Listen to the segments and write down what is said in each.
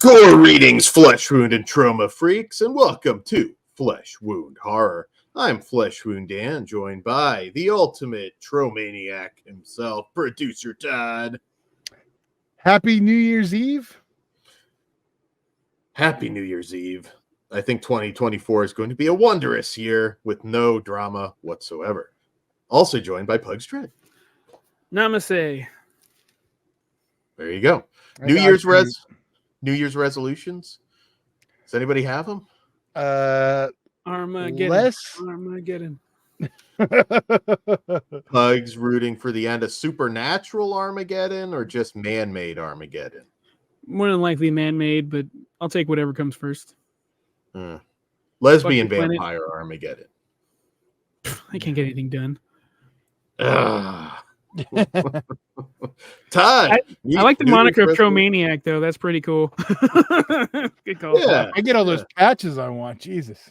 Gore readings, Flesh Wound and Troma Freaks, and welcome to Flesh Wound Horror. I'm Flesh Wound Dan, joined by the ultimate Tromaniac himself, Producer Todd. Happy New Year's Eve. Happy New Year's Eve. I think 2024 is going to be a wondrous year with no drama whatsoever. Also joined by Pug's Dread. Namaste. There you go. New Year's resolutions. Does anybody have them? Armageddon. Armageddon. Pug's rooting for the end of supernatural Armageddon or just man-made Armageddon? More than likely man-made, but I'll take whatever comes first. Lesbian vampire Armageddon. I can't get anything done. Todd, I like the moniker of Tromaniac, though. That's pretty cool. Good call. Yeah. I get all those patches I want. Jesus.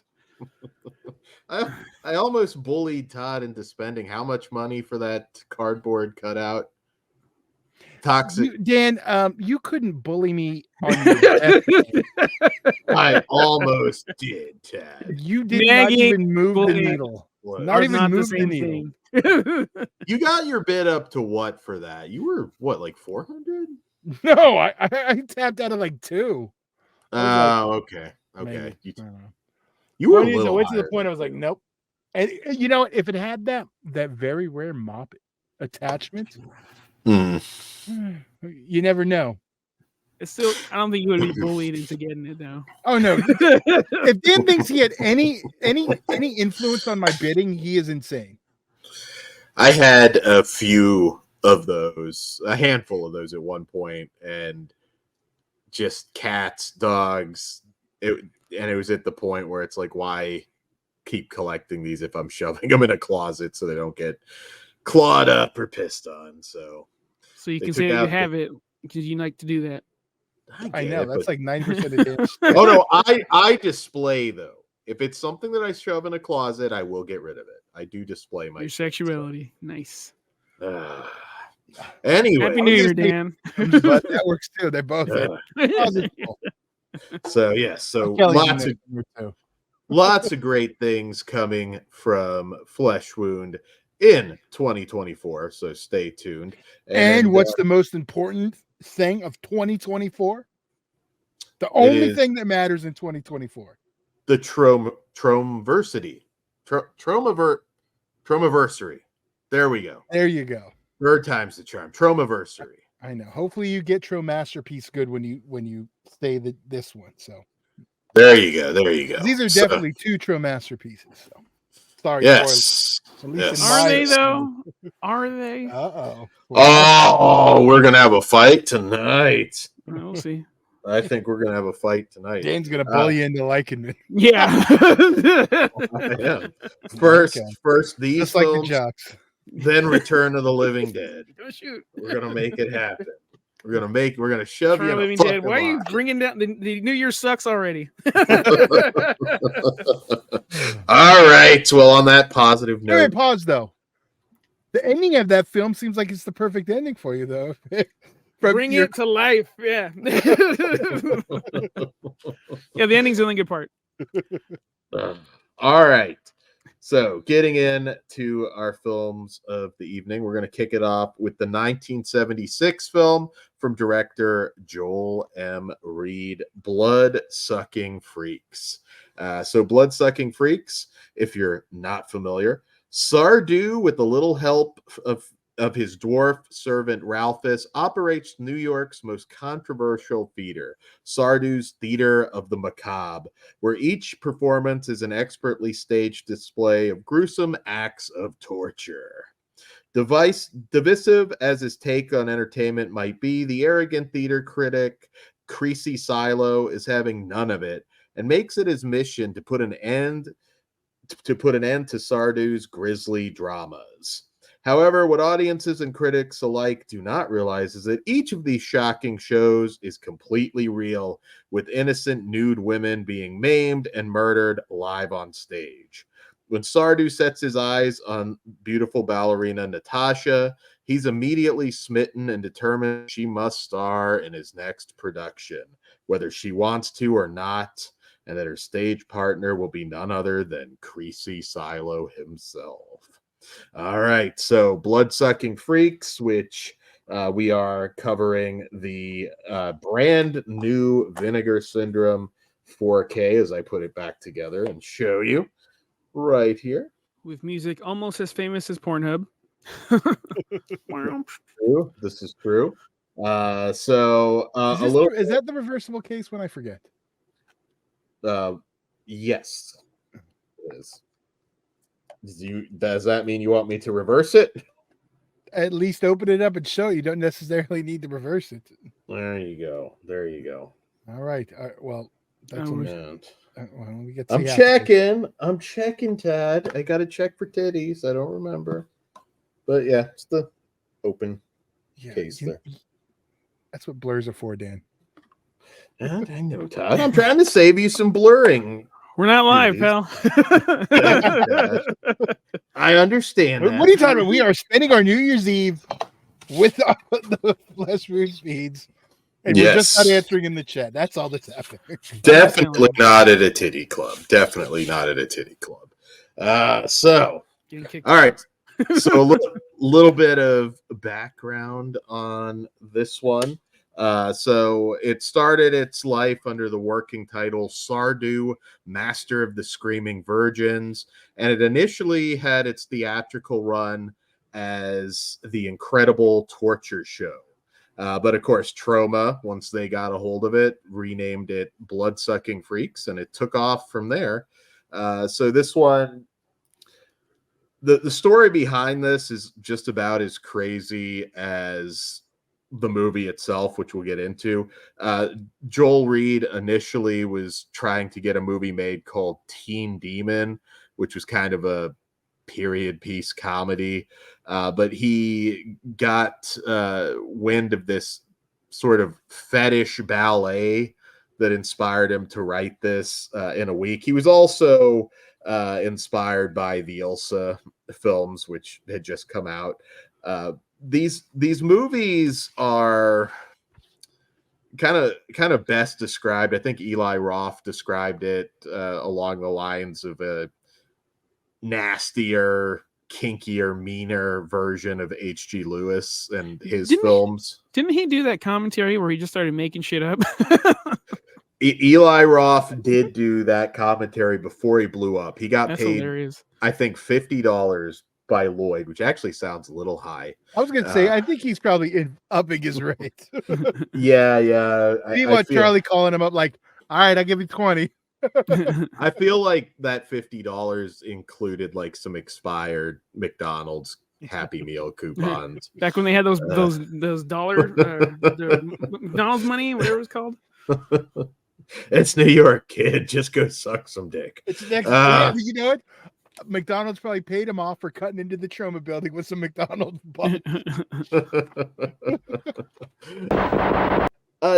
I almost bullied Todd into spending how much money for that cardboard cutout? Toxic. Dan, you couldn't bully me on your death. I almost did, Todd. You did not even move the needle. Not even move the needle. You got your bid up to what for that? You were what, like 400? No, I tapped out of like 2. Okay. Maybe. You were a little went to the point I was like, nope. And you know, if it had that very rare mop attachment, you never know. It's still, I don't think you would be bullied into getting it though. Oh no! If Dan thinks he had any influence on my bidding, he is insane. I had a few of those, a handful of those at one point, and just cats, dogs. And it was at the point where it's like, why keep collecting these if I'm shoving them in a closet so they don't get clawed up or pissed on? So you can say you have it because you like to do that. I know that's like 90% of damage. Oh no, I display though. If it's something that I shove in a closet, I will get rid of it. I do display my your sexuality. Nice. Anyway, Happy New Year, Dan. But that works too. They're both So yes, so lots of great things coming from Flesh Wound in 2024. So stay tuned. And what's the most important thing of 2024? The only thing that matters in 2024. The Tromaversary. Tromaversary. There we go. There you go. Third time's the charm. Tromaversary. I know. Hopefully you get Tro Masterpiece good when you say this one. So there you go. There you go. These are definitely 2 Tro Masterpieces. So sorry. Yes. Are they though? Are they? Oh, we're gonna have a fight tonight. We'll see. I think we're gonna have a fight tonight. Dan's gonna bully you into liking me. Yeah. First these just films, like the jocks. Then Return of the Living Dead. Oh, shoot. We're gonna make it happen. We're gonna shove you in Living a Dead. Why are you bringing down the New Year sucks already? All right. Well, on that positive note, wait, pause though. The ending of that film seems like it's the perfect ending for you, though. Bring it to life. Yeah. Yeah, the ending's the only good part. All right. So getting into our films of the evening, we're going to kick it off with the 1976 film from director Joel M. Reed, Blood-Sucking Freaks. So Blood-Sucking Freaks, if you're not familiar, Sardu, with a little help of his dwarf servant Ralphus, operates New York's most controversial theater, Sardu's Theater of the Macabre, where each performance is an expertly staged display of gruesome acts of torture. Divisive as his take on entertainment might be, the arrogant theater critic Creasy Silo is having none of it and makes it his mission to put an end to Sardu's grisly dramas. However, what audiences and critics alike do not realize is that each of these shocking shows is completely real, with innocent nude women being maimed and murdered live on stage. When Sardu sets his eyes on beautiful ballerina Natasha, He's immediately smitten and determined she must star in his next production, whether she wants to or not, and that her stage partner will be none other than Creasy Silo himself. All right, so Bloodsucking Freaks, which we are covering the brand new Vinegar Syndrome 4K as I put it back together and show you right here. With music almost as famous as Pornhub. True. This is true. Is A little. is that the reversible case when I forget? Yes, it is. Does that mean you want me to reverse it? At least open it up and show. You don't necessarily need to reverse it. There you go. There you go. All right. Well, that's when we get. I'm checking. I'm checking, Tad. I got to check for titties. I don't remember, but yeah, it's the open case there. That's what blurs are for, Dan. And I know, Todd. I'm trying to save you some blurring. We're not live, pal. I understand that. What are you talking about? We are spending our New Year's Eve with the Flesh Roots feeds. And we're just not answering in the chat. That's all that's happening. Definitely not at a titty club. Definitely not at a titty club. All right. So a little bit of background on this one. So it started its life under the working title Sardu, Master of the Screaming Virgins, and it initially had its theatrical run as The Incredible Torture Show. But of course, Troma, once they got a hold of it, renamed it Bloodsucking Freaks, and it took off from there. So this one, the story behind this is just about as crazy as the movie itself, which we'll get into. Joel Reed initially was trying to get a movie made called Teen Demon, which was kind of a period piece comedy. But he got wind of this sort of fetish ballet that inspired him to write this in a week. He was also inspired by the Ilsa films, which had just come out. These movies are kind of best described. I think Eli Roth described it along the lines of a nastier, kinkier, meaner version of H.G. Lewis and his films. Didn't he do that commentary where he just started making shit up? Eli Roth did do that commentary before he blew up. He got paid, hilarious. I think, $50 by Lloyd, which actually sounds a little high. I was going to say, I think he's probably upping his rate. Yeah. You want Charlie calling him up like, all right, I'll give you 20. I feel like that $50 included like some expired McDonald's Happy Meal coupons. Back when they had those dollar McDonald's money, whatever it was called. It's New York, kid. Just go suck some dick. It's next. You know what? McDonald's probably paid him off for cutting into the Troma building with some McDonald's bucks.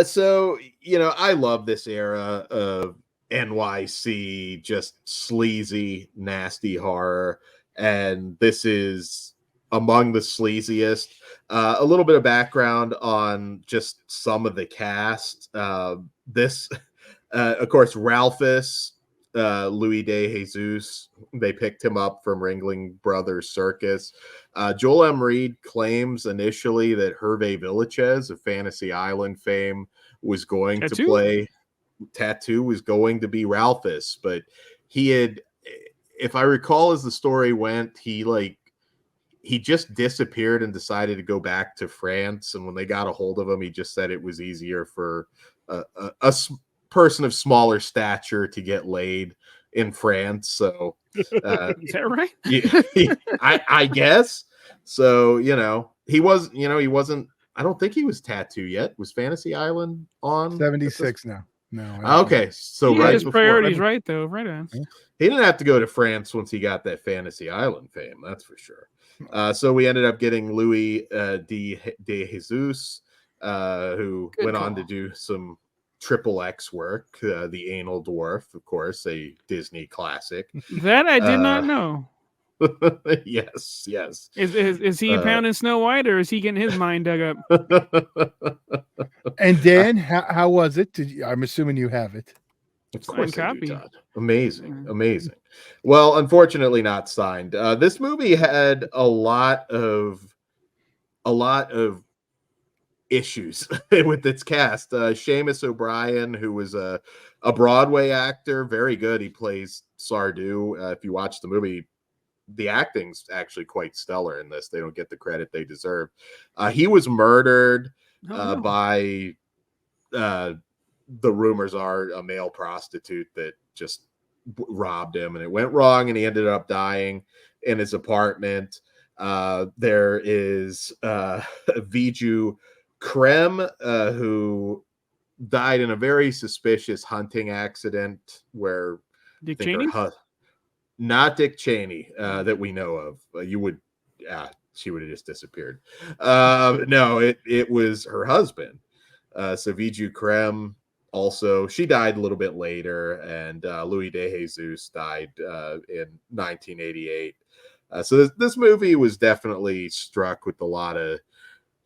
So, I love this era of NYC, just sleazy, nasty horror. And this is among the sleaziest. A little bit of background on just some of the cast. This, of course, Ralphus, Louis De Jesus, they picked him up from Ringling Brothers Circus. Joel M. Reed claims initially that Hervé Villachez of Fantasy Island fame was going to play Tattoo, was going to be Ralphus, but he had, if I recall as the story went, he just disappeared and decided to go back to France, and when they got a hold of him, he just said it was easier for a person of smaller stature to get laid in France. So is that right? I guess so. He wasn't. I don't think he was Tattoo yet. Was Fantasy Island on 76 now? No. Okay, so he right his before, priorities right though. Right on. He didn't have to go to France once he got that Fantasy Island fame. That's for sure. So we ended up getting Louis De Jesus, who went on to do some Triple X work, The Anal Dwarf, of course, a Disney classic. That I did not know. Yes, yes. Is he pounding Snow White, or is he getting his mind dug up? And Dan, how was it? I'm assuming you have it. Of course Signed I do, copy. Todd. Amazing, amazing. Well, unfortunately, not signed. This movie had a lot of issues with its cast. Seamus O'Brien, who was a Broadway actor, very good. He plays Sardu. If you watch the movie, the acting's actually quite stellar in this. They don't get the credit they deserve. He was murdered by the rumors are a male prostitute that just robbed him, and it went wrong, and he ended up dying in his apartment. There is Viju Krem, who died in a very suspicious hunting accident where Dick Cheney? Not Dick Cheney that we know of. She would have just disappeared. No, it was her husband. So Viju Krem also, she died a little bit later, and Louis De Jesus died in 1988. So this movie was definitely struck with a lot of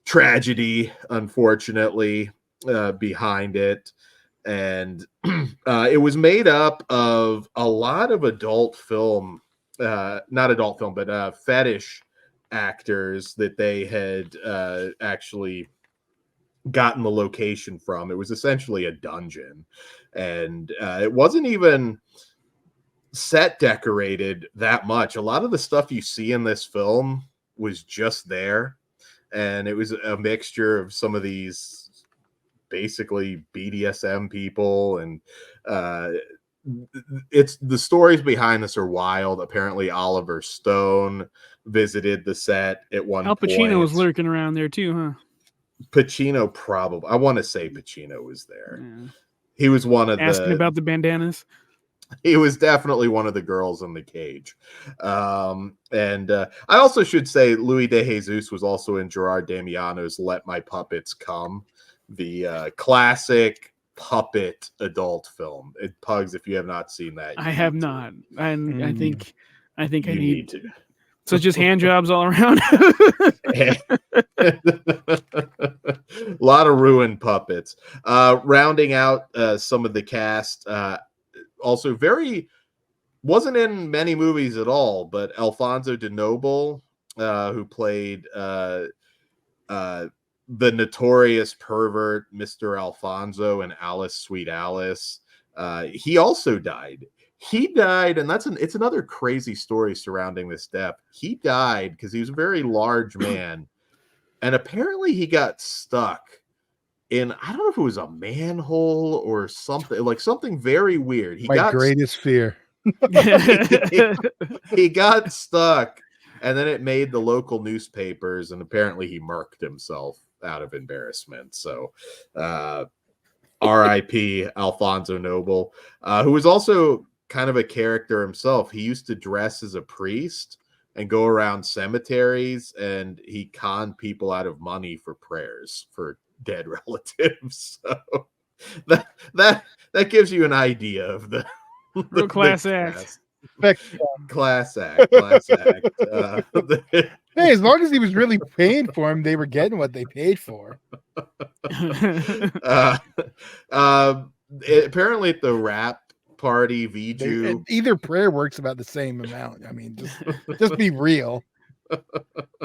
tragedy, unfortunately, behind it. And it was made up of a lot of adult film, not adult film, but fetish actors that they had actually gotten the location from. It was essentially a dungeon, and it wasn't even set decorated that much. A lot of the stuff you see in this film was just there, and it was a mixture of some of these basically BDSM people, and it's the stories behind this are wild. Apparently Oliver Stone visited the set at one Al point. Pacino was lurking around there too, huh? Pacino, probably. I want to say Pacino was there. Yeah. He was one of asking about the bandanas. He was definitely one of the girls in the cage. And I also should say Louis De Jesus was also in Gerard Damiano's Let My Puppets Come, the classic puppet adult film. Pugs, if you have not seen that. I have not. And I think I need to. So it's just hand jobs all around. A lot of ruined puppets. Rounding out some of the cast, also wasn't in many movies at all, but Alfonso de Noble, who played the notorious pervert Mr. Alfonso and Alice Sweet Alice, he also died. He died, and it's another crazy story surrounding this death. He died because he was a very large man, and apparently he got stuck in, I don't know if it was a manhole or something, like something very weird. My greatest fear. He got stuck, and then it made the local newspapers, and apparently he murked himself out of embarrassment. So R.I.P. Alfonso Noble, who was also kind of a character himself. He used to dress as a priest and go around cemeteries, and he conned people out of money for prayers for dead relatives. So that gives you an idea of the real class act. Class act. Hey, as long as he was really paying for him, they were getting what they paid for. Apparently at the rap party, Viju, either prayer works about the same amount. I mean, just be real.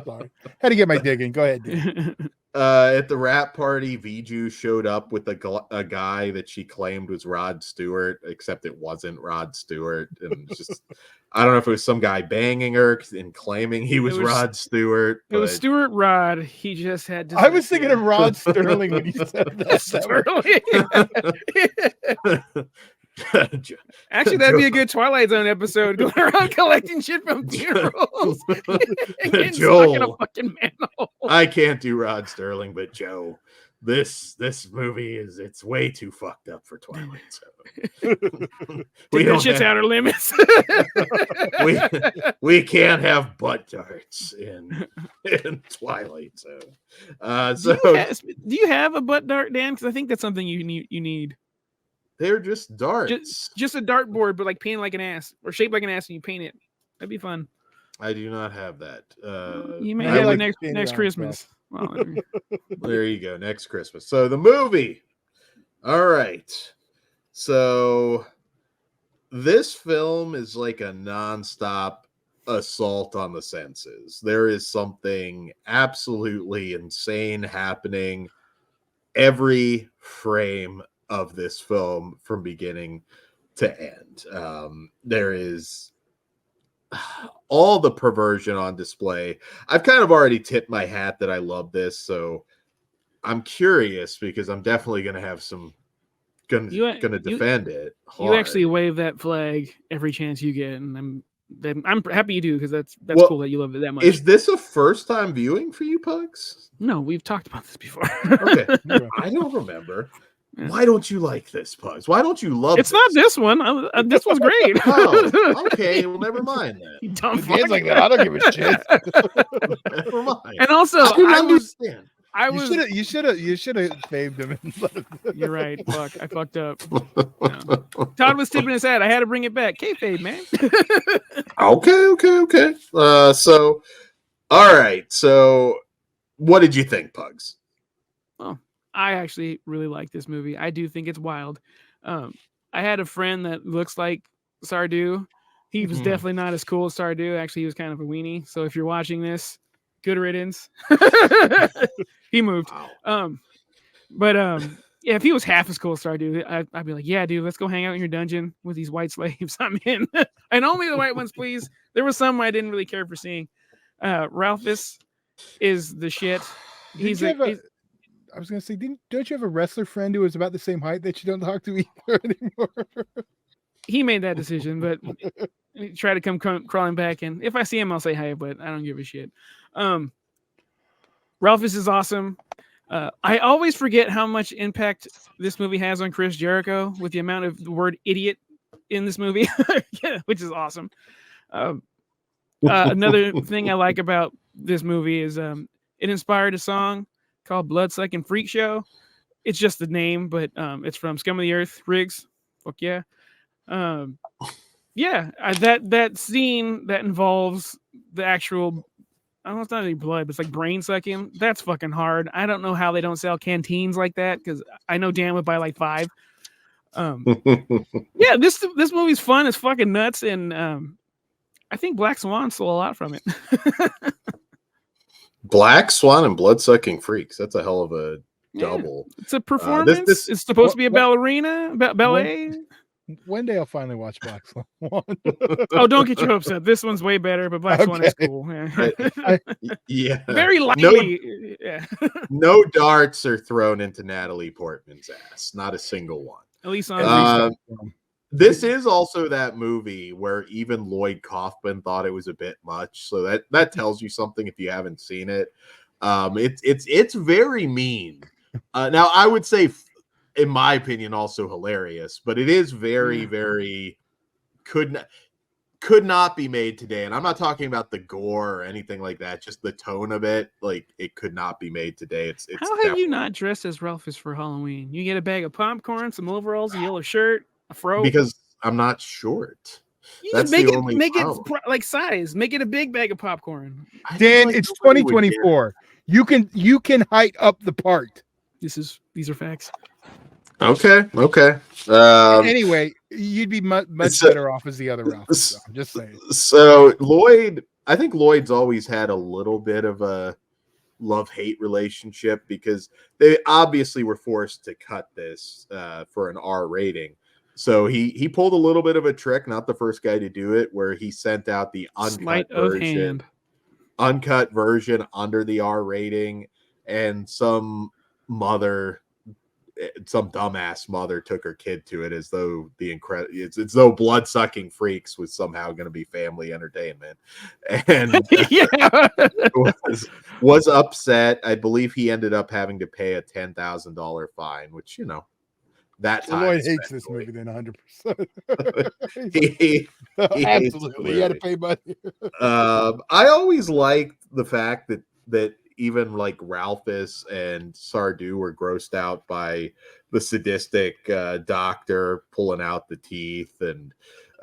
Sorry, had to get my digging. Go ahead, dude. At the rap party, Viju showed up with a guy that she claimed was Rod Stewart, except it wasn't Rod Stewart. And just, I don't know if it was some guy banging her and claiming he was Rod Stewart. It was Stuart Rod. He just had to. I was thinking of Rod Sterling when you said that. Sterling. Actually, that'd be a good Twilight Zone episode, going around collecting shit from funerals and getting stuck in a fucking manhole. I can't do Rod Sterling, but Joe, this movie it's way too fucked up for Twilight Zone. That shit's outer limits. we can't have butt darts in Twilight Zone. Do you have a butt dart, Dan? Because I think that's something you need. They're just darts. Just a dartboard, but like painted like an ass or shaped like an ass, and you paint it. That'd be fun. I do not have that. You may I have like it the next Vinegar Christmas. Well, There you go. Next Christmas. So the movie. All right. So this film is like a nonstop assault on the senses. There is something absolutely insane happening every frame of this film from beginning to end. There is all the perversion on display. I've kind of already tipped my hat that I love this, so I'm curious because I'm definitely going to have some going to defend it hard. You actually wave that flag every chance you get, and I'm happy you do because that's cool that you love it that much. Is this a first time viewing for you, Pugs? No, we've talked about this before. Okay, I don't remember. Yeah. Why don't you like this, Pugs? Why don't you love it's not this one. This one's great. Oh, okay. Well, never mind that. You dumb fuck. Like that. I don't give a shit. Never mind. And also, I understand. You should have faved him. You're right. Fuck, I fucked up. Yeah. Todd was tipping his hat. I had to bring it back. Kayfabe, man. Okay. So, all right. So, what did you think, Pugs? Oh, I actually really like this movie. I do think it's wild. I had a friend that looks like Sardu. He was definitely not as cool as Sardu. Actually, he was kind of a weenie. So if you're watching this, good riddance. He moved. Wow. Yeah, if he was half as cool as Sardu, I'd be like, yeah, dude, let's go hang out in your dungeon with these white slaves. I'm in. And only the white ones, please. There was some I didn't really care for seeing. Ralphus is the shit. I was gonna say, don't you have a wrestler friend who was about the same height that you don't talk to either anymore? He made that decision, but try to come crawling back, and if I see him, I'll say hi, but I don't give a shit. Ralphus is awesome. I always forget how much impact this movie has on Chris Jericho with the amount of the word idiot in this movie, which is awesome. Another thing I like about this movie is it inspired a song called Bloodsucking Freak Show. It's just the name, but it's from Scum of the Earth, Riggs. Fuck yeah. That scene that involves the actual, I don't know, it's not really blood, but it's like brain sucking. That's fucking hard. I don't know how they don't sell canteens like that, because I know Dan would buy like 5. Yeah, this movie's fun. It's fucking nuts, and I think Black Swan stole a lot from it. Black Swan and Bloodsucking Freaks. That's a hell of a double. It's a performance. It's supposed to be a ballerina, ballet. One day I'll finally watch Black Swan. Oh, don't get your hopes up. This one's way better, but Black Swan is cool. Yeah. Very lightly. No darts are thrown into Natalie Portman's ass. Not a single one. At least on this is also that movie where even Lloyd Kaufman thought it was a bit much. So that tells you something if you haven't seen it. It's very mean. Now I would say, in my opinion, also hilarious, but it is very could not be made today. And I'm not talking about the gore or anything like that, just the tone of it. Like, it could not be made today. It's how have you not dressed as Ralphus for Halloween? You get a bag of popcorn, some overalls, a yellow shirt, a fro. Because I'm not short. That's make it like size. Make it a big bag of popcorn. Dan, it's 2024. You can height up the part. These are facts. Okay. Anyway, you'd be much better off as the other Ralph. So I'm just saying. So I think Lloyd's always had a little bit of a love-hate relationship, because they obviously were forced to cut this for an R rating. So he pulled a little bit of a trick, not the first guy to do it, where he sent out the uncut version under the R rating, and some dumbass mother took her kid to it as though it's though Bloodsucking Freaks was somehow going to be family entertainment, and was upset. I believe he ended up having to pay a $10,000 fine, which, that time Lloyd hates this movie then 100%. he absolutely he had to pay money. I always liked the fact that even like Ralphus and Sardu were grossed out by the sadistic doctor pulling out the teeth, and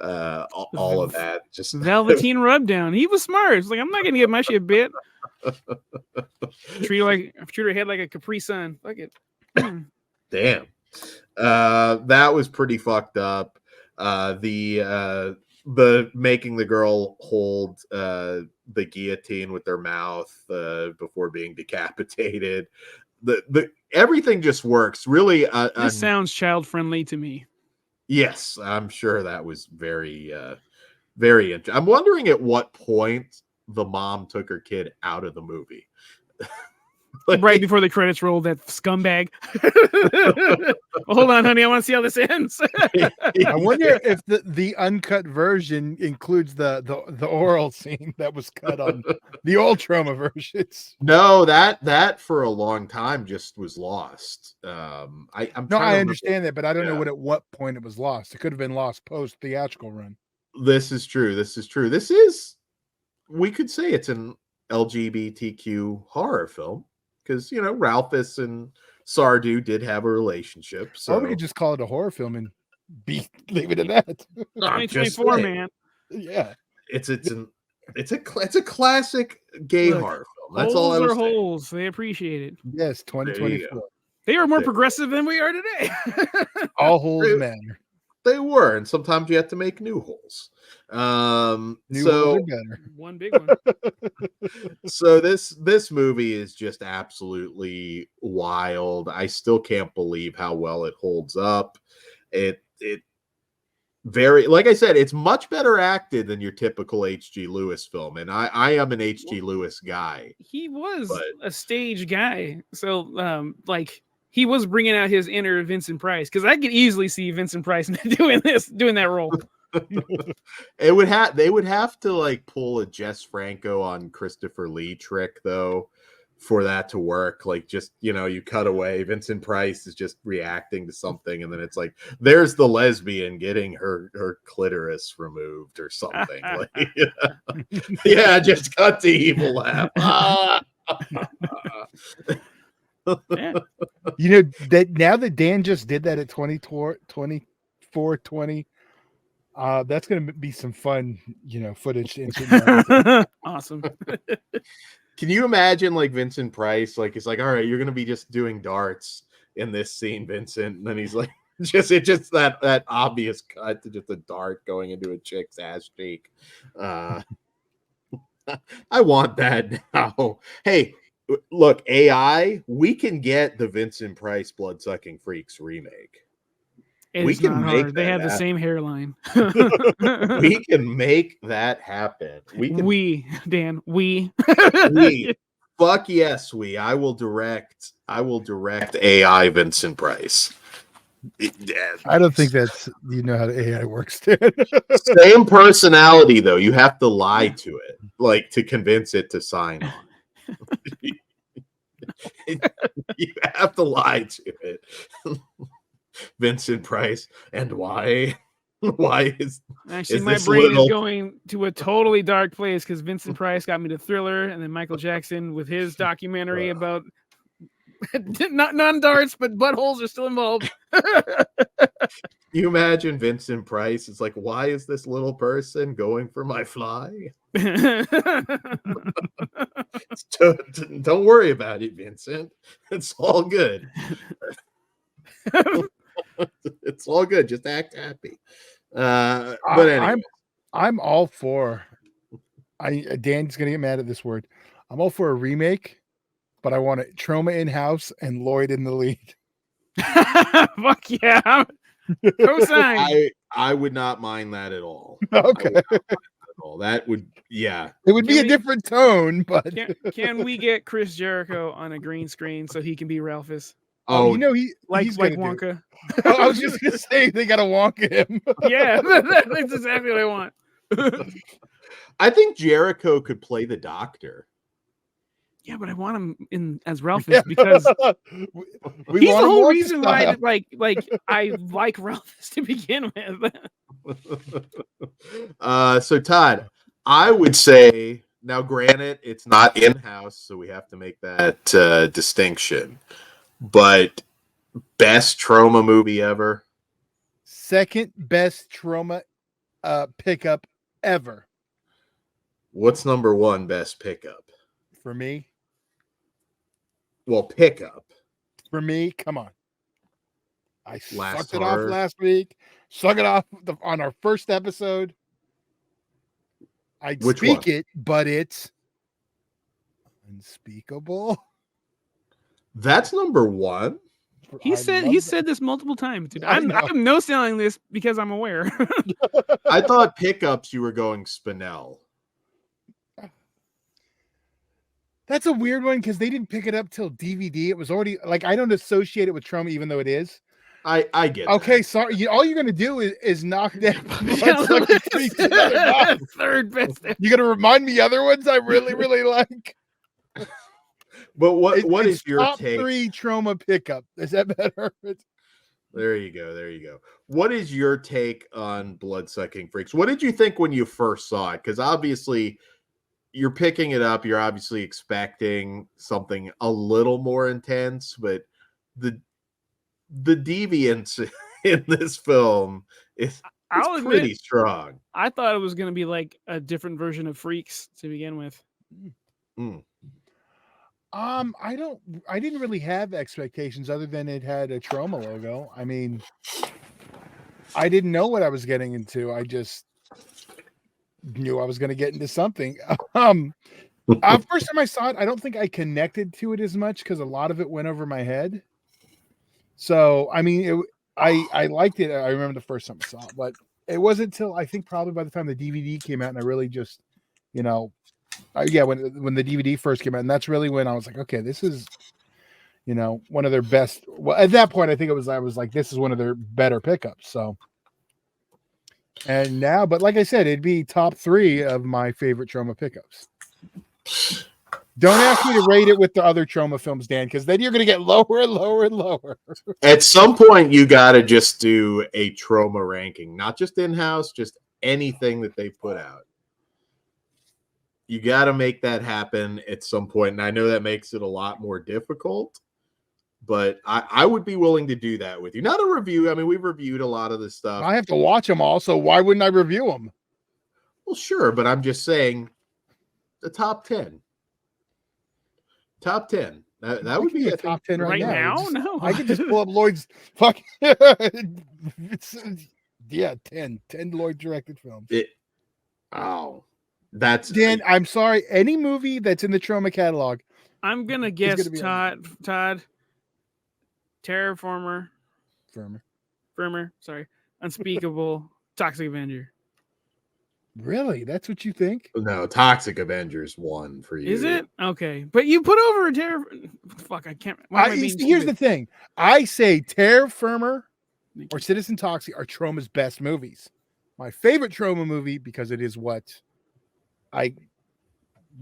all of that. Just Velveteen Rubdown. He was smart. It's like, I'm not gonna get my shit bit. treat her head like a Capri Sun. Fuck it. Damn. That was pretty fucked up. The making the girl hold the guillotine with their mouth before being decapitated. The everything just works really. This sounds child friendly to me. Yes, I'm sure that was very very interesting. I'm wondering at what point the mom took her kid out of the movie. Right before the credits rolled, that scumbag. Well, hold on, honey. I want to see how this ends. I wonder if the uncut version includes the oral scene that was cut on the old Troma versions. No, that for a long time just was lost. I understand that, but I don't know at what point it was lost. It could have been lost post theatrical run. This is true. We could say it's an LGBTQ horror film. Because, Ralphus and Sardu did have a relationship. So or we could just call it a horror film and leave it at that. 2024, man. Yeah. It's a classic gay horror film. That's all I was saying. Holes. They appreciate it. Yes, 2024. They are more progressive than we are today. All holes matter. They were, and sometimes you have to make new holes. New holes are better. One big one. So this movie is just absolutely wild. I still can't believe how well it holds up. It very, like I said, it's much better acted than your typical H.G. Lewis film, and I am an H.G. Lewis guy. He was a stage guy, so he was bringing out his inner Vincent Price, because I could easily see Vincent Price doing that role. They would have to pull a Jess Franco on Christopher Lee trick though for that to work. You cut away, Vincent Price is just reacting to something, and then it's like there's the lesbian getting her clitoris removed or something. Yeah, just cut the evil laugh. Yeah. That now that Dan just did that at 24/20, that's going to be some fun, footage to insert. Awesome. Can you imagine Vincent Price? It's like, all right, you're going to be just doing darts in this scene, Vincent. And then he's like, just that obvious cut to just a dart going into a chick's ass cheek. I want that now. Hey, look, AI, we can get the Vincent Price Blood-Sucking Freaks remake. We can make that. They have the same hairline. We can make that happen. Dan. Fuck yes, I will direct AI Vincent Price. I don't think that's how the AI works. Same personality though. You have to lie to it, to convince it to sign on. You have to lie to it. Vincent Price, and why is actually my brain is going to a totally dark place because Vincent Price got me to Thriller, and then Michael Jackson with his documentary about not non-darts but buttholes are still involved. You imagine Vincent Price is like, why is this little person going for my fly? Don't worry about it, Vincent. It's all good. It's all good. Just act happy. But anyway. I'm all for. Dan's gonna get mad at this word. I'm all for a remake, but I want it Troma in house and Lloyd in the lead. Fuck yeah! Co-sign. I would not mind that at all. Okay. That would, yeah. It would be a different tone, but can we get Chris Jericho on a green screen so he can be Ralphus? Oh, he's like Wonka. I was just gonna say they gotta Wonka him. Yeah, that's exactly what I want. I think Jericho could play the Doctor. Yeah, but I want him in as Ralphus because he's the whole reason why I like Ralphus to begin with. So Todd, I would say now, granted, it's not in-house, so we have to make that distinction. But best Troma movie ever? Second best Troma pickup ever. What's number one best pickup? For me, Pickup. For me, come on. I Last sucked it off Horror. last week. Suck it off on our first episode. I'd Which speak one? it, but it's unspeakable. That's number one. He I said love that. this multiple times, dude. I I'm know. no selling this because I'm aware. I thought pickups you were going Spinell. That's a weird one because they didn't pick it up till DVD. It was already like I don't associate it with Troma, even though it is. I get Okay, that. sorry. All you're gonna do is knock that Bloodsucking Freaks together. Now. Third best. You gonna remind me other ones I really, really like. But what It's is your top take? 3 Troma pickup? Is that better? There you go. What is your take on Bloodsucking Freaks? What did you think when you first saw it? Because obviously you're picking it up. You're obviously expecting something a little more intense, but the deviance in this film is pretty strong. I thought it was going to be like a different version of Freaks to begin with. I didn't really have expectations other than it had a Troma logo. I mean, I didn't know what I was getting into. I just knew I was going to get into something. First time I saw it, I don't think I connected to it as much because a lot of it went over my head. So, I mean, I liked it. I remember the first time I saw it, but it wasn't until I think probably by the time the DVD came out and I really just, when the DVD first came out, and that's really when I was like, okay, this is, one of their best. Well, at that point, I was like, this is one of their better pickups. So, and now, but like I said, it'd be top 3 of my favorite Troma pickups. Don't ask me to rate it with the other Troma films, Dan, because then you're going to get lower and lower and lower. At some point, you got to just do a Troma ranking, not just in-house, just anything that they put out. You got to make that happen at some point, and I know that makes it a lot more difficult, but I would be willing to do that with you. Not a review. I mean, we've reviewed a lot of this stuff. I have to watch them all, so why wouldn't I review them? Well, sure, but I'm just saying the top 10. Top 10. That would be a top 10 right now. No, I could just pull up Lloyd's fucking 10 Lloyd directed films. That's Dan. I'm sorry. Any movie that's in the Troma catalog, I'm gonna guess Todd. Terraformer. Firmer. Sorry. Unspeakable. Toxic Avenger. Really? That's what you think? No, Toxic Avengers 1 for you. Is it? Okay. But you put over a fuck, I can't. Here's the thing. I say Terror Firmer or Citizen Toxic are Troma's best movies. My favorite Troma movie, because it is what I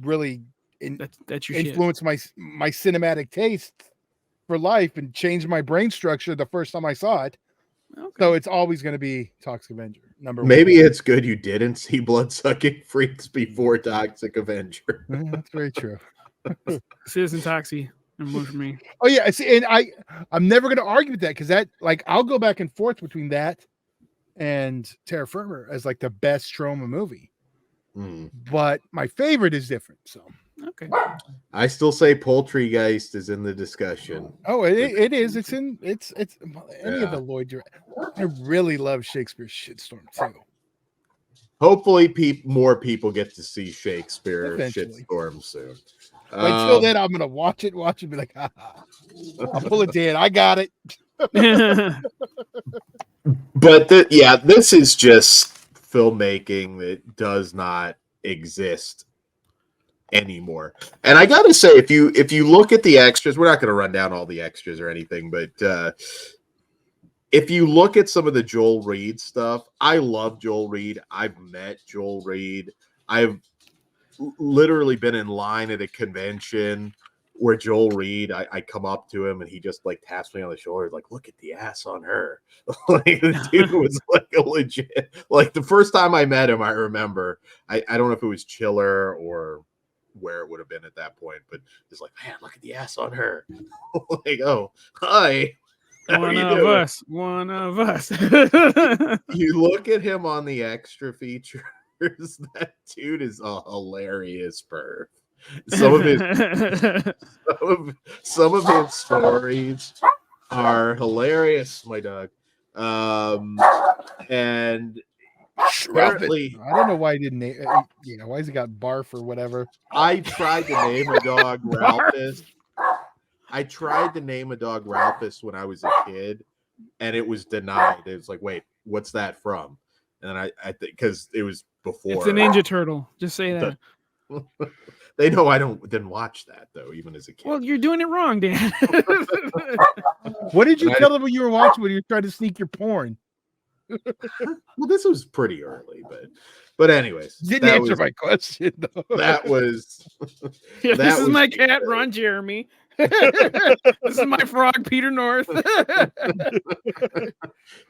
really influenced my cinematic taste for life and changed my brain structure the first time I saw it. Okay. So it's always going to be Toxic Avenger, number 1. Maybe it's good you didn't see Bloodsucking Freaks before Toxic Avenger. That's very true. Citizen Toxic, number 1 for me. Oh yeah, see, and I'm never going to argue with that because that, like, I'll go back and forth between that and Terra Firma as like the best Troma movie. But my favorite is different. So okay, I still say Poultrygeist is in the discussion. Oh, it is. It's any of the Lloyd. I really love Shakespeare's Shitstorm too. Hopefully, more people get to see Shakespeare Shitstorm soon. Until then, I'm gonna watch it and be like, I'll pull it in. I got it. But this is just filmmaking that does not exist anymore. And I gotta say, if you look at the extras, we're not going to run down all the extras or anything, but if you look at some of the Joel Reed stuff, I love Joel Reed. I've met Joel Reed. I've literally been in line at a convention where Joel Reed, I come up to him and he just like taps me on the shoulder, like, look at the ass on her. Like, the dude was like a legit, like the first time I met him, I remember, I don't know if it was Chiller or where it would have been at that point, but it's like, man, look at the ass on her. Like, oh, hi. One you of doing? us. One of us. You look at him on the extra features. That dude is a hilarious perv. Some of his stories are hilarious, my dog. And apparently, I don't know why he didn't name. Why has he got barf or whatever? I tried to name a dog Ralphus. I tried to name a dog Ralphus when I was a kid, and it was denied. It was like, wait, what's that from? And I think because it was before. It's a Ninja Turtle. Just say that. They know I didn't watch that though, even as a kid. Well, you're doing it wrong, Dan. What did you tell them when you were watching when you were trying to sneak your porn? Well, this was pretty early, but anyways, Didn't answer my question though. That was. Yeah, this is my cat, Ron Jeremy. This is my frog, Peter North.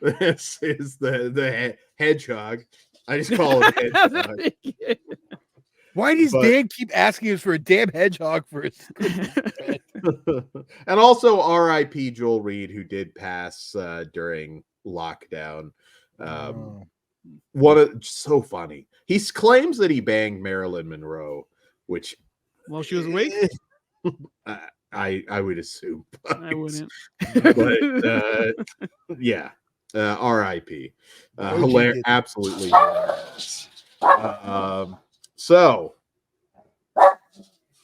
This is the hedgehog. I just call him hedgehog. Why does Dan keep asking us for a damn hedgehog for his? And also R.I.P. Joel Reed, who did pass during lockdown. So funny. He claims that he banged Marilyn Monroe, which while she was awake. I would assume. I wouldn't. But yeah, R.I.P. Hilarious, absolutely hilarious. So,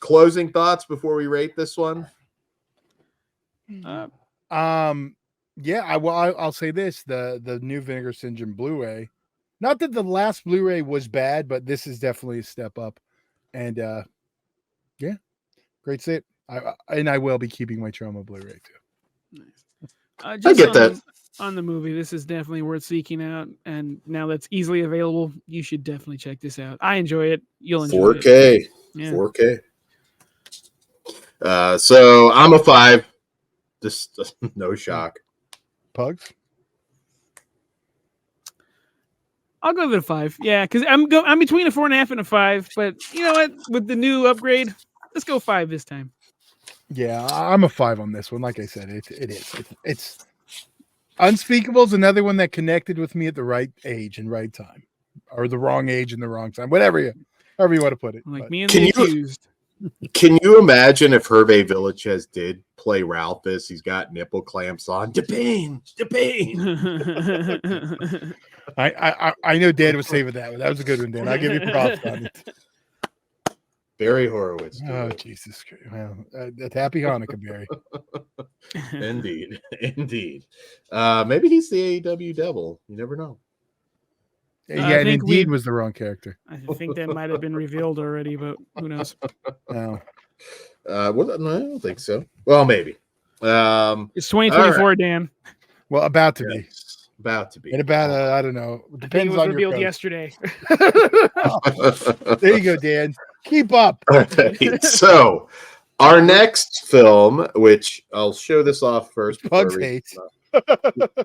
closing thoughts before we rate this one. Yeah, I'll say this: the new Vinegar Syndrome Blu-ray. Not that the last Blu-ray was bad, but this is definitely a step up. And yeah, great set. I will be keeping my Troma Blu-ray too. Nice. I get that. On the movie, this is definitely worth seeking out, and now that's easily available, you should definitely check this out. I enjoy it. You'll enjoy 4K. it. Yeah. 4K. So I'm a 5. Just no shock. Pugs. I'll go with a 5. Yeah, because I'm between a 4.5 and a 5. But you know what? With the new upgrade, let's go 5 this time. Yeah, I'm a 5 on this one. Like I said, it's Unspeakable is another one that connected with me at the right age and right time, or the wrong age and the wrong time, however you want to put it. Like me and the accused. Can you imagine if Hervé Villachez did play Ralphus? He's got nipple clamps on. DePayne. I know Dan was saving that one. That was a good one, Dan. I'll give you props on it. Barry Horowitz. Oh, Jesus Christ. Well, happy Hanukkah, Barry. Indeed. Maybe he's the AEW devil. You never know. Yeah, and Indeed was the wrong character. I think that might have been revealed already, but who knows? No. No, I don't think so. Well, maybe. It's 2024, right. Dan. Well, about to be. About to be. And about, I don't know. Depends it was on revealed yesterday. There you go, Dan. Keep up. Right. So, our next film, which I'll show this off first. Pugs hate.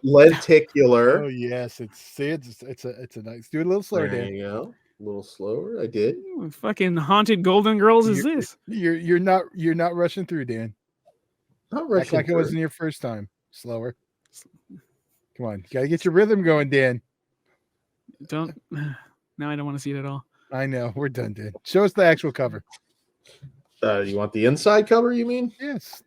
Lenticular. Oh yes, it's a nice. Do it a little slower, there Dan. You go. A little slower. I did. What fucking haunted Golden Girls is this? You're not rushing through, Dan. Not rushing. Act like it wasn't your first time. Slower. Come on, you gotta get your rhythm going, Dan. Don't. Now I don't want to see it at all. I know. We're done, Dan. Show us the actual cover. You want the inside cover? You mean? Yes.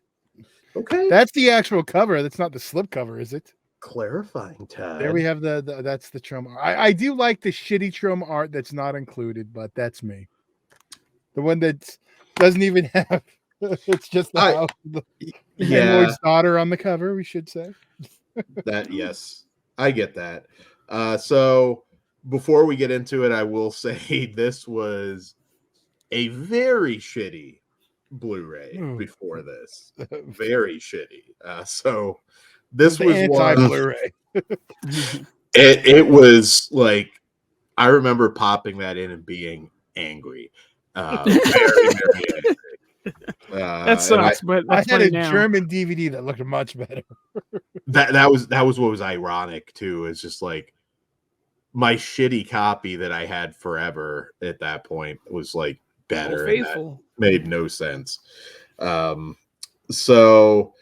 Okay. That's the actual cover. That's not the slip cover, is it? Clarifying time. There we have that's the Troma. I do like the shitty Troma art that's not included, but that's me. The one that doesn't even have. It's just the house. Lloyd's daughter on the cover. We should say. That yes, I get that. So before we get into it, I will say this was a very shitty Blu-ray before this. Very shitty. So this was anti-Blu-ray. It was like I remember popping that in and being angry. Very, very angry. That sucks, but I had a now. German DVD that looked much better. that was what was ironic too. It's just like my shitty copy that I had forever at that point was like better. And that made no sense. So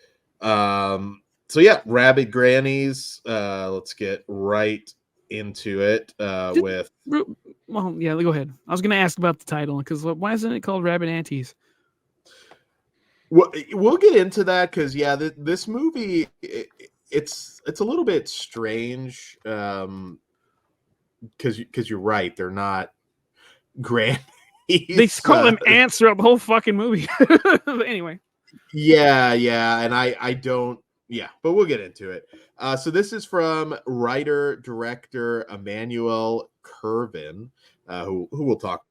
So yeah, Rabid Grannies. Let's get right into it with. Well, yeah, go ahead. I was going to ask about the title because why isn't it called Rabid Aunties? We'll get into that because this movie it's a little bit strange because you're right, they're not grannies. They call them ants throughout the whole fucking movie. Anyway, and I don't. Yeah, but we'll get into it. So this is from writer director Emmanuel Curvin, who we'll talk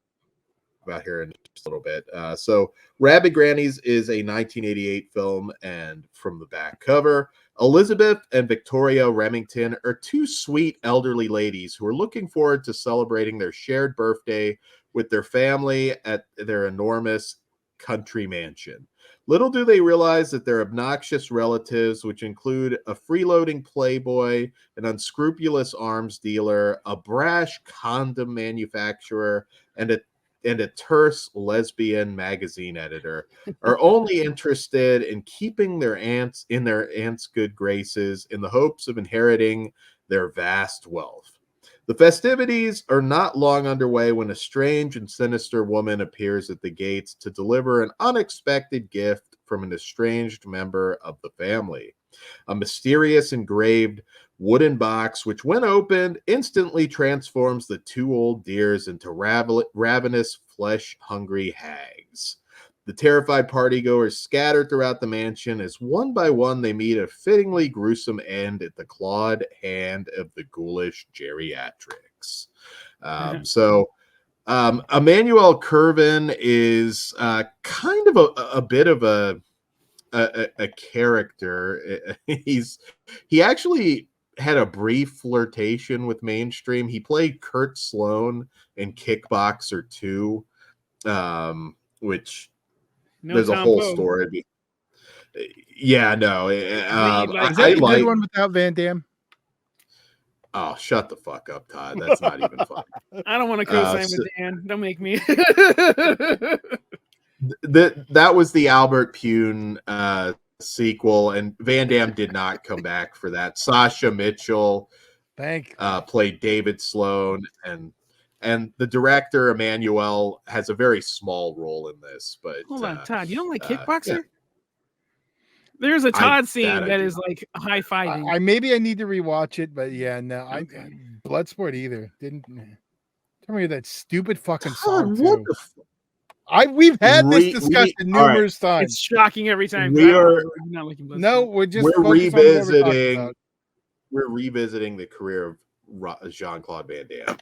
about here in just a little bit. So Rabid Grannies is a 1988 film, and from the back cover, Elizabeth and Victoria Remington are two sweet elderly ladies who are looking forward to celebrating their shared birthday with their family at their enormous country mansion. Little do they realize that their obnoxious relatives, which include a freeloading playboy, an unscrupulous arms dealer, a brash condom manufacturer, and a terse lesbian magazine editor, are only interested in keeping their aunts in their aunt's good graces in the hopes of inheriting their vast wealth. The festivities are not long underway when a strange and sinister woman appears at the gates to deliver an unexpected gift from an estranged member of the family. A mysterious engraved wooden box, which when opened, instantly transforms the two old dears into ravenous, flesh-hungry hags. The terrified partygoers scatter throughout the mansion as one by one they meet a fittingly gruesome end at the clawed hand of the ghoulish geriatrics. Emmanuel Curvin is kind of a bit of a character. He actually had a brief flirtation with mainstream. He played Kurt Sloan in Kickboxer 2, which there's a whole story. Yeah, no. I like good one without Van Damme. Oh, shut the fuck up, Todd. That's not even fun. I don't want to co-sign with Dan. Don't make me. That was the Albert Pune sequel, and Van Damme did not come back for that. Sasha Mitchell played David Sloan, and the director Emmanuel has a very small role in this. But hold on, Todd, you don't like Kickboxer? Yeah. There's a Todd scene that is like high fiving. Maybe I need to rewatch it, but yeah, no, I Bloodsport either didn't. Tell me that stupid fucking song too. We've had this discussion numerous times. It's shocking every time. We're revisiting. We're revisiting the career of Jean-Claude Van Damme.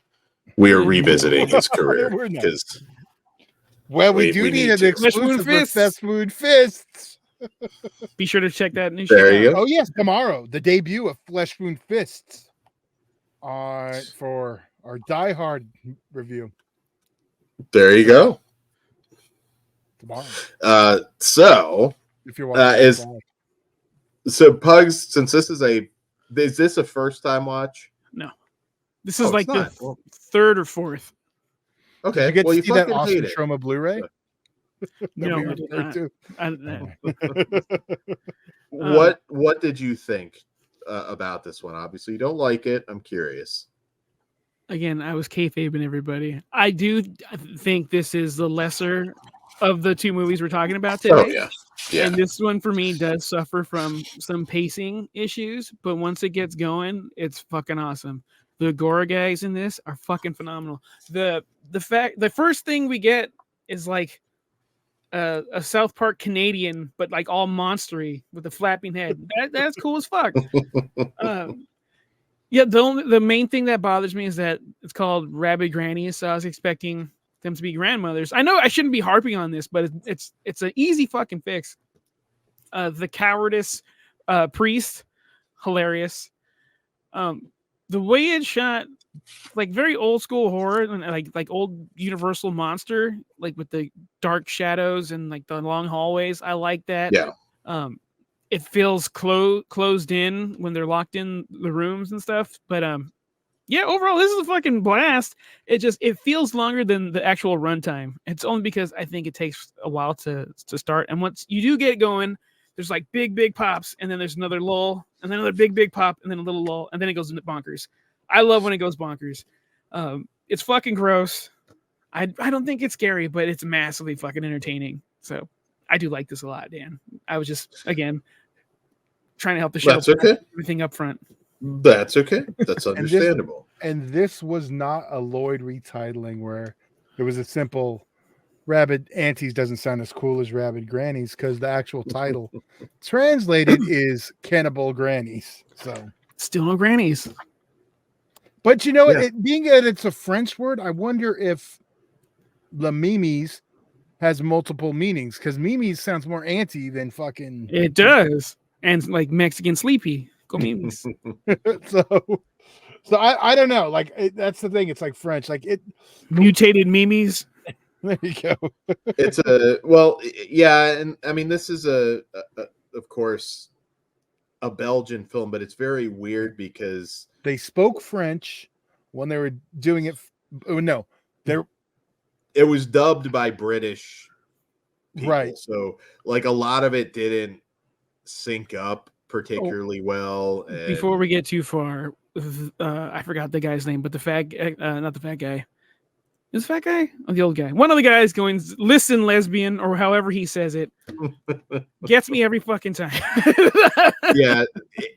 We are revisiting his career because. Well, we need an exclusive for Flesh Wound Fists. Be sure to check that new show. Oh yes, tomorrow the debut of Flesh Wound Fists. For our Die Hard review. There you go. Tomorrow. So if you're watching, so Pugs, since is this a first time watch? No, this is like the third or fourth. Okay, did you get to see that awesome Troma Blu-ray? No, I did not. What did you think about this one? Obviously, you don't like it. I'm curious. Again, I was kayfabing everybody. I do think this is the lesser of the two movies we're talking about today. Oh, yeah. And this one for me does suffer from some pacing issues, but once it gets going, it's fucking awesome. The gore gags in this are fucking phenomenal. The first thing we get is like a South Park Canadian, but like all monstery with a flapping head. That's cool as fuck. Yeah, the main thing that bothers me is that it's called Rabid Grannies, so I was expecting them to be grandmothers. I know I shouldn't be harping on this, but it's an easy fucking fix. The cowardice priest, hilarious. The way it's shot, like very old school horror and like old Universal monster, like with the dark shadows and like the long hallways. I like that. Yeah. It feels closed in when they're locked in the rooms and stuff. But yeah, overall, this is a fucking blast. It feels longer than the actual runtime. It's only because I think it takes a while to start. And once you do get going, there's like big pops, and then there's another lull, and then another big pop, and then a little lull, and then it goes into bonkers. I love when it goes bonkers. It's fucking gross. I don't think it's scary, but it's massively fucking entertaining. So I do like this a lot, Dan. I was just, again, trying to help the show. That's okay. Everything up front. That's okay. That's understandable. And this was not a Lloyd retitling where it was a simple Rabid Aunties doesn't sound as cool as Rabid Grannies, because the actual title translated is Cannibal Grannies. So still no grannies. But you know, it being that it's a French word, I wonder if the Mimis has multiple meanings, because Mimis sounds more auntie than fucking. It does. And like Mexican sleepy. Go Mimis. So I don't know. Like that's the thing. It's like French. Like it mutated Mimis. There you go. It's and I mean this is of course a Belgian film, but it's very weird because they spoke French when they were doing it. No, it was dubbed by British people, right? So like a lot of it didn't sync up particularly well. And before we get too far, I forgot the guy's name, but the fat not the fat guy. Is the fat guy or the old guy? One of the guys going, listen, lesbian, or however he says it, gets me every fucking time. Yeah,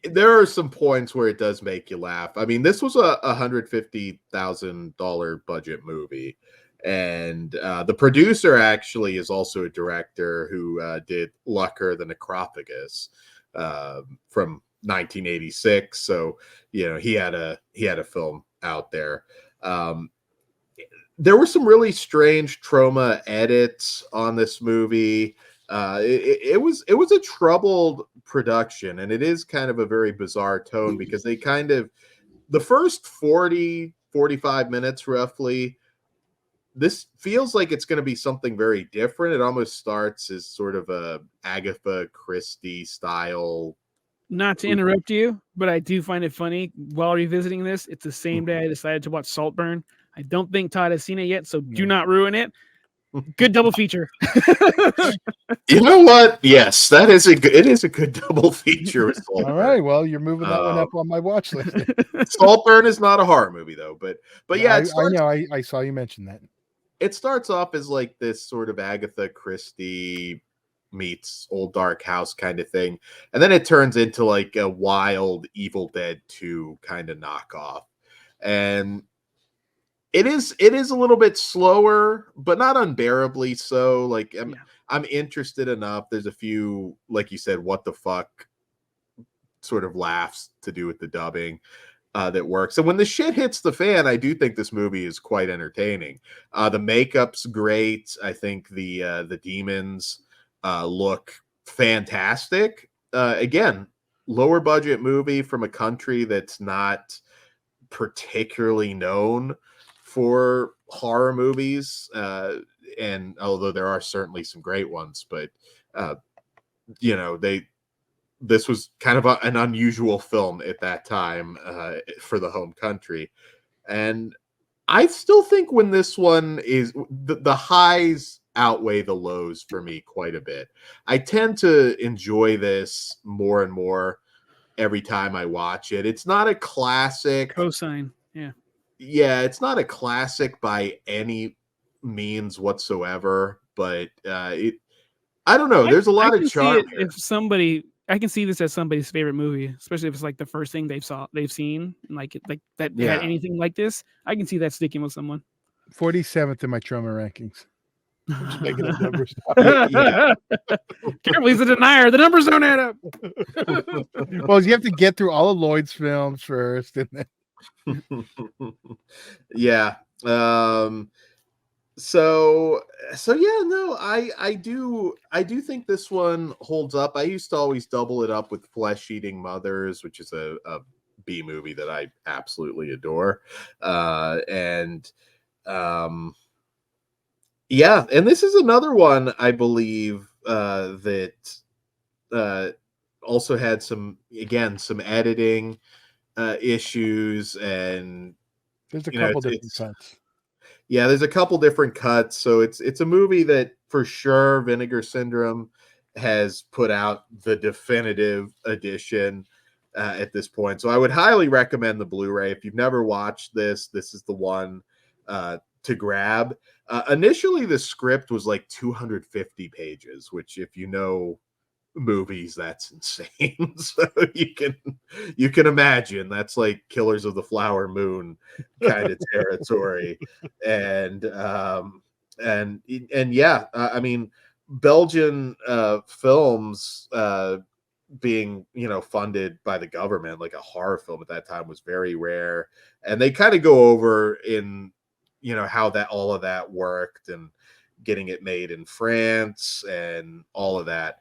there are some points where it does make you laugh. I mean, this was a $150,000 budget movie, and the producer actually is also a director who did Lucker the Necrophagus from 1986. So you know he had a film out there. There were some really strange Troma edits on this movie. It was a troubled production, and it is kind of a very bizarre tone because they kind of the first 45 minutes roughly, this feels like it's going to be something very different. It almost starts as sort of a Agatha Christie style. Not to interrupt you, but I do find it funny while revisiting this. It's the same day I decided to watch Saltburn. I don't think Todd has seen it yet, so do not ruin it. Good double feature. You know what? Yes, it is a good double feature. All right, well, you're moving that one up on my watch list. Saltburn is not a horror movie though, but yeah, I know. I saw you mention that. It starts off as like this sort of Agatha Christie meets Old Dark House kind of thing, and then it turns into like a wild Evil Dead 2 kind of knockoff, and it is a little bit slower, but not unbearably so. Like I'm interested enough. There's a few, like you said, what the fuck sort of laughs to do with the dubbing that works. And when the shit hits the fan, I do think this movie is quite entertaining. The makeup's great. I think the demons look fantastic. Again, lower budget movie from a country that's not particularly known for horror movies, and although there are certainly some great ones, but you know, this was kind of an unusual film at that time for the home country. And I still think when this one is the highs outweigh the lows for me quite a bit. I tend to enjoy this more and more every time I watch it. It's not a classic. Cosign. Yeah, it's not a classic by any means whatsoever, but I don't know. There's a lot of charm. I can see this as somebody's favorite movie, especially if it's like the first thing they've seen, like that had anything like this. I can see that sticking with someone. 47th in my Troma rankings. I'm just making up numbers. Careful, he's a denier. The numbers don't add up. Well, you have to get through all of Lloyd's films first, and then. Yeah. So yeah, no, I do think this one holds up. I used to always double it up with Flesh Eating Mothers, which is a B movie that I absolutely adore. Yeah, and this is another one I believe that also had some editing issues, and there's a couple different cuts. Yeah, there's a couple different cuts. So it's a movie that for sure Vinegar Syndrome has put out the definitive edition at this point. So I would highly recommend the Blu-ray. If you've never watched this, this is the one to grab. Initially, the script was like 250 pages, which, if you know movies, that's insane. So you can imagine that's like Killers of the Flower Moon kind of territory. And yeah, I mean, Belgian films being, you know, funded by the government, like a horror film at that time, was very rare. And they kind of go over in, you know, how that all of that worked and getting it made in France and all of that.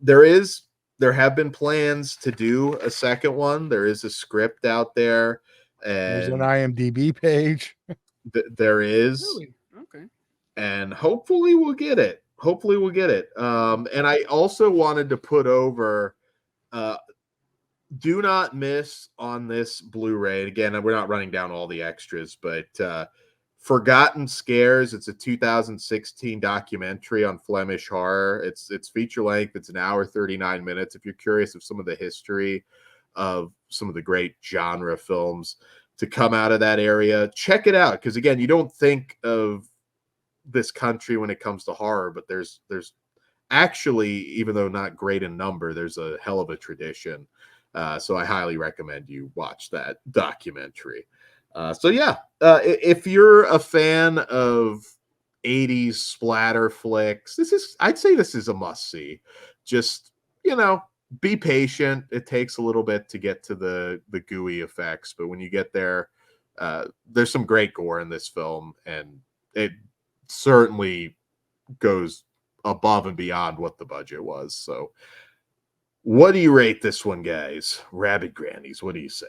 There have been plans to do a second one. There is a script out there, and There's an IMDb page. There is. Really? Okay. And hopefully we'll get it. Hopefully we'll get it. And I also wanted to put over, do not miss on this Blu-ray. And again, we're not running down all the extras, but Forgotten Scares. It's a 2016 documentary on Flemish horror. It's feature length. It's an hour 39 minutes. If you're curious of some of the history of some of the great genre films to come out of that area, check it out. Because again, you don't think of this country when it comes to horror, but there's actually, even though not great in number, there's a hell of a tradition. So I highly recommend you watch that documentary. So yeah, if you're a fan of 80s splatter flicks, I'd say this is a must-see. Just, you know, be patient. It takes a little bit to get to the gooey effects, but when you get there, there's some great gore in this film, and it certainly goes above and beyond what the budget was. So what do you rate this one, guys? Rabid Grannies, what do you say?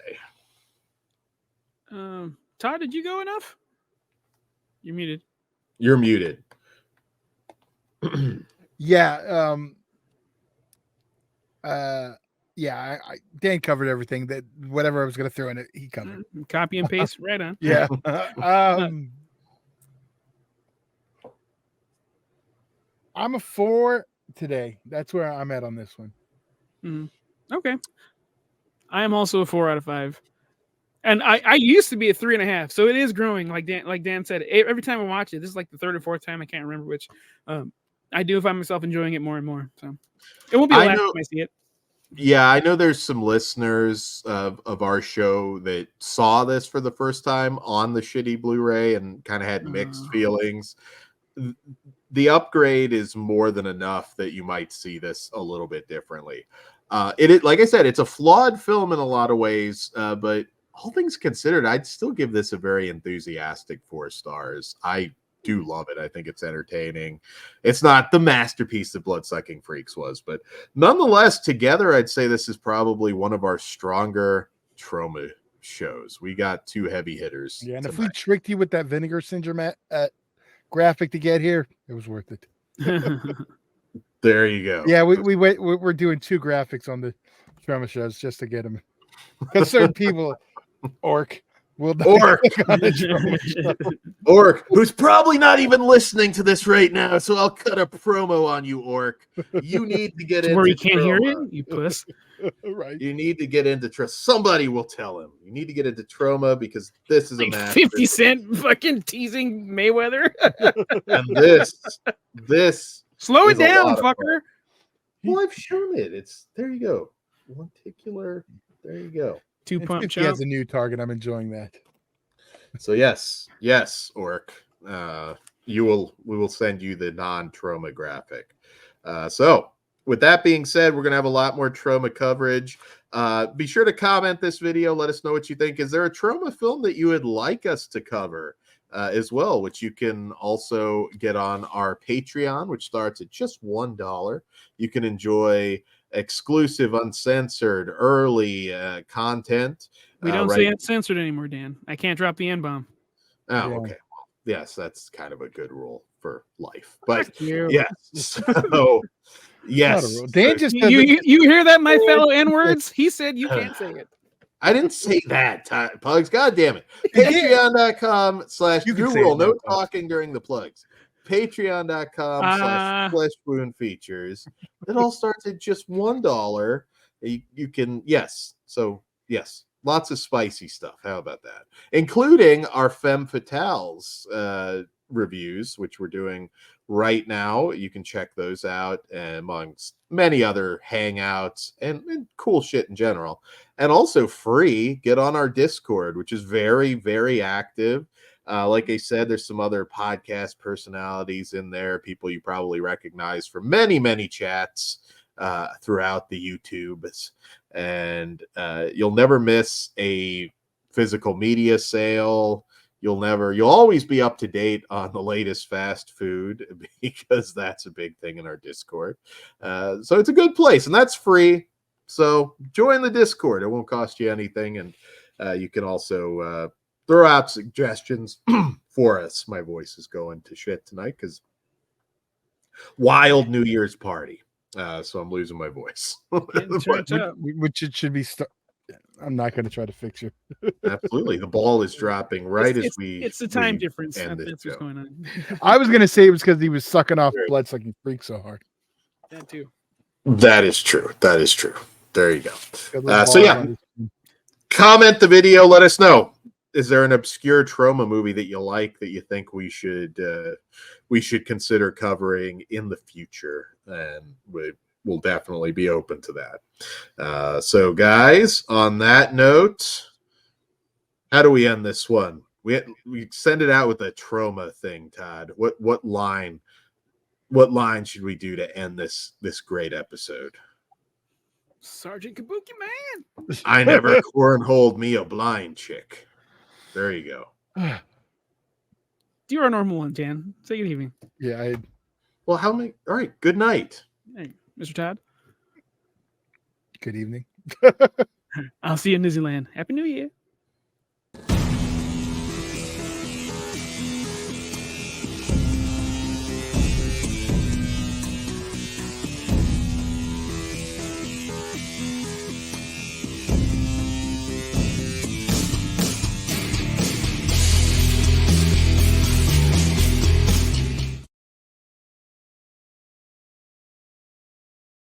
Todd, did you go enough? You're muted. You're muted. Yeah. Yeah, Dan covered everything. That whatever I was going to throw in it, he covered. Copy and paste right on. Yeah. I'm a 4 today. That's where I'm at on this one. Mm-hmm. Okay. I am also a 4 out of 5. And I used to be a 3.5, so it is growing. Like Dan said, every time I watch it, this is like the third or fourth time, I can't remember which. I do find myself enjoying it more and more. So it won't be the last time I see it. Yeah, I know there's some listeners of our show that saw this for the first time on the shitty Blu-ray and kind of had mixed feelings. The upgrade is more than enough that you might see this a little bit differently. Like I said, it's a flawed film in a lot of ways, but all things considered, I'd still give this a very enthusiastic 4 stars. I do love it. I think it's entertaining. It's not the masterpiece that Bloodsucking Freaks was, but nonetheless, together, I'd say this is probably one of our stronger Troma shows. We got 2 heavy hitters. Yeah, and tonight. if we tricked you with that Vinegar Syndrome graphic to get here, it was worth it. There you go. Yeah, we're doing 2 graphics on the Troma shows just to get them. Because certain people, Orc, will Orc, who's probably not even listening to this right now, so I'll cut a promo on you, Orc. You need to get into where you can't Troma. hear it, you puss. Right. You need to get into Troma. Somebody will tell him. You need to get into Troma because this is like a match. 50 Cent fucking teasing Mayweather. And this slow it is a down, lot of fun. fucker. Well, I've shown it. It's there you go. Lenticular. There you go. 2 pump He chop. has a new target. I'm enjoying that. So yes, Orc. We will send you the non-Troma graphic. So with that being said, we're gonna have a lot more Troma coverage. Be sure to comment this video. Let us know what you think. Is there a Troma film that you would like us to cover as well, which you can also get on our Patreon, which starts at just $1. You can enjoy exclusive, uncensored, early content. We don't say uncensored anymore, Dan. I can't drop the N-bomb. Oh, Yeah. okay. Well, yes, that's kind of a good rule for life. But Fuck you. yes, so yes. Dan just You hear that, my fellow N-words? He said you can't say it. I didn't say that, Pugs. God damn it. Patreon.com/Drew You can say Rule. it No now, Pugs. talking during the plugs. Patreon.com/Flesh Wound Features. It all starts at just $1. You can, yes. So, yes, lots of spicy stuff. How about that? Including our Femme Fatales reviews, which we're doing right now. You can check those out, amongst many other hangouts and cool shit in general. And also free, get on our Discord, which is very, very active. Like I said, there's some other podcast personalities in there, people you probably recognize from many, many chats throughout the YouTubes. And you'll never miss a physical media sale. You'll always be up to date on the latest fast food, because that's a big thing in our Discord. So it's a good place, and that's free. So join the Discord. It won't cost you anything. And you can also throw out suggestions for us. My voice is going to shit tonight because wild New Year's party. So I'm losing my voice. Which it should be. I'm not going to try to fix you. Absolutely. The ball is dropping it's the time difference. That's what's going on. I was going to say it was because he was sucking off Bloodsucking Freak so hard. That too. That is true. That is true. There you go. So yeah, comment the video. Let us know. Is there an obscure Troma movie that you like that you think we should consider covering in the future? And we'll definitely be open to that. So guys, on that note, how do we end this one? We send it out with a Troma thing, Todd. What line should we do to end this great episode? Sergeant Kabuki Man. I never cornholed me a blind chick. There you go. Do your normal one, Jan. Say good evening. Yeah. Well, how many? All right. Good night. Hey, Mr. Todd. Good evening. I'll see you in Disneyland. Happy New Year.